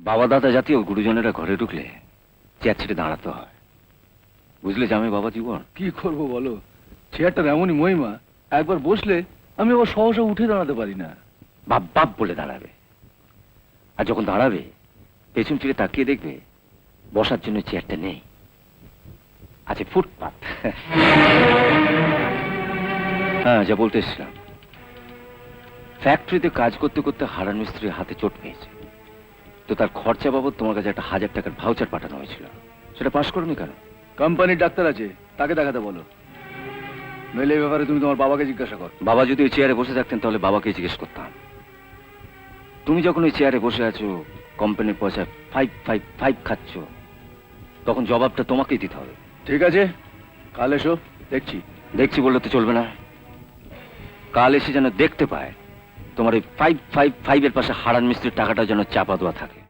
বাবা দাদা জাতীয় গুরুজনেরা ঘরে ঢুকলে চেয়ার ছেড়ে দাঁড়াতে হয়, বুঝলে জামাই বাবা জীবন। কি করব বলো, চেয়ারটার এমনই মহিমা, একবার বসলে আমি আবার সহসা উঠে দাঁড়াতে পারি না। বাপ বাপ বলে দাঁড়াবে, আর যখন দাঁড়াবে পেছন ফিরে তাকিয়ে দেখবে বসার জন্য চেয়ারটা নেই, আছে ফুটপাত। হ্যাঁ, যা বলতে এসেছিলাম, ফ্যাক্টরিতে কাজ করতে করতে হারান মিস্ত্রির হাতে চোট পেয়েছে, তো তার খরচা বাবদ তোমার কাছে একটা 1000 টাকার ভাউচার পাঠানো হয়েছিল, সেটা পাস করোনি কেন? কোম্পানির ডাক্তার আছে, তাকে দেখাতে বলো। নইলে এই ব্যাপারে তুমি তোমার বাবাকে জিজ্ঞাসা করো। বাবা যদি ওই চেয়ারে বসে থাকতেন তাহলে বাবাকে জিজ্ঞেস করতাম। তুমি যখন ওই চেয়ারে বসে আছো, কোম্পানির পয়সা 555 খাচ্ছ, তখন জবাবটা তোমাকেই দিতে হবে। ঠিক আছে, কাল এসো, দেখছি। দেখছি বললে তো চলবে না, কাল এসে যেন দেখতে পায় তোমার ওই 555 এর পাশে হারান মিস্ত্রির টাকাটা যেন চাপা দেওয়া থাকে।